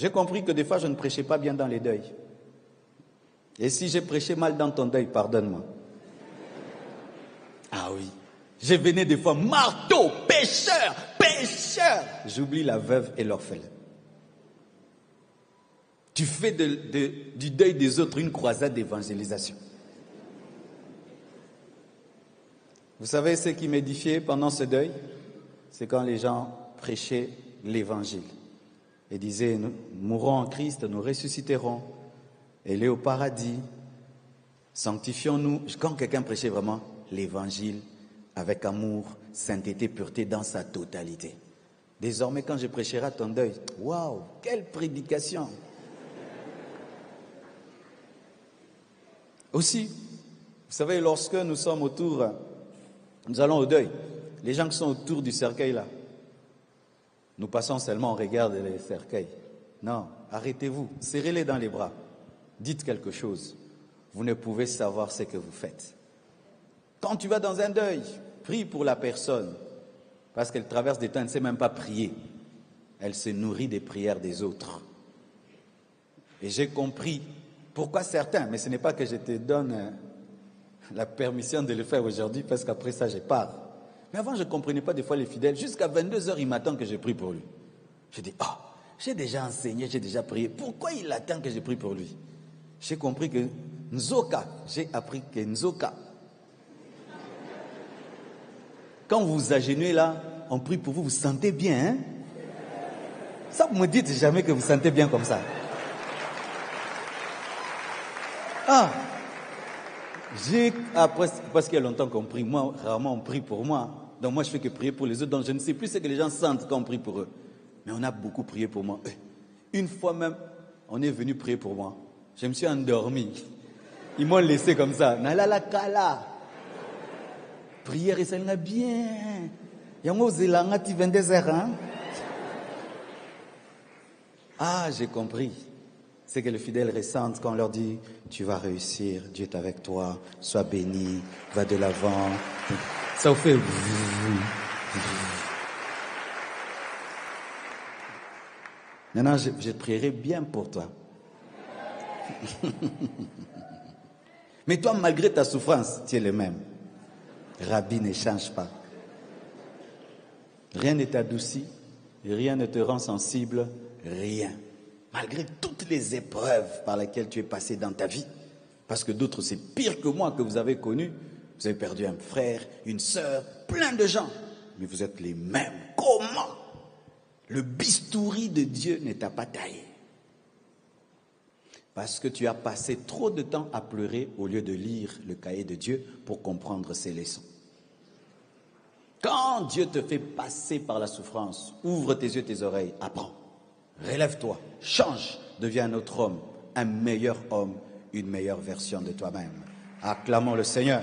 J'ai compris que des fois, je ne prêchais pas bien dans les deuils. Et si j'ai prêché mal dans ton deuil, pardonne-moi. Ah oui. Je venais des fois, marteau, pécheur, pécheur. J'oublie la veuve et l'orphelin. Tu fais du deuil des autres une croisade d'évangélisation. Vous savez ce qui m'édifiait pendant ce deuil? C'est quand les gens prêchaient l'évangile et disaient, nous mourrons en Christ, nous ressusciterons, et au paradis, sanctifions-nous. Quand quelqu'un prêchait vraiment l'évangile avec amour, sainteté, pureté dans sa totalité. Désormais, quand je prêcherai à ton deuil, waouh, quelle prédication! Aussi, vous savez, lorsque nous sommes autour, nous allons au deuil, les gens qui sont autour du cercueil là, nous passons seulement, on regarde les cercueils. Non, arrêtez-vous, serrez-les dans les bras, dites quelque chose. Vous ne pouvez savoir ce que vous faites. Quand tu vas dans un deuil, prie pour la personne, parce qu'elle traverse des temps, elle ne sait même pas prier. Elle se nourrit des prières des autres. Et j'ai compris pourquoi certains, mais ce n'est pas que je te donne la permission de le faire aujourd'hui, parce qu'après ça, je pars. Mais avant, je ne comprenais pas des fois les fidèles. Jusqu'à 22h, il m'attend que je prie pour lui. Je dis, j'ai déjà enseigné, j'ai déjà prié. Pourquoi il attend que je prie pour lui? J'ai compris que Nzoka, j'ai appris que Nzoka, quand vous vous agenouillez là, on prie pour vous, vous sentez bien, hein? Ça, vous me dites jamais que vous sentez bien comme ça. Après, parce qu'il y a longtemps qu'on prie, moi, rarement on prie pour moi. Donc moi, je fais que prier pour les autres. Donc je ne sais plus ce que les gens sentent quand on prie pour eux. Mais on a beaucoup prié pour moi. Une fois même, on est venu prier pour moi. Je me suis endormi. Ils m'ont laissé comme ça. Nalala kala. Prière et ça l'a bien. Yango zelanga ti 22h, hein? J'ai compris. C'est que les fidèles ressentent quand on leur dit « Tu vas réussir, Dieu est avec toi, sois béni, va de l'avant. » Ça vous fait... Maintenant, je prierai bien pour toi. Mais toi, malgré ta souffrance, tu es le même. Rabbi ne change pas. Rien ne t'adoucit, rien ne te rend sensible, rien. Malgré toutes les épreuves par lesquelles tu es passé dans ta vie, parce que d'autres, c'est pire que moi que vous avez connu. Vous avez perdu un frère, une sœur, plein de gens. Mais vous êtes les mêmes. Comment? Le bistouri de Dieu ne t'a pas taillé. Parce que tu as passé trop de temps à pleurer au lieu de lire le cahier de Dieu pour comprendre ses leçons. Quand Dieu te fait passer par la souffrance, ouvre tes yeux, tes oreilles, apprends. Relève-toi, change, deviens un autre homme, un meilleur homme, une meilleure version de toi-même. Acclamons le Seigneur.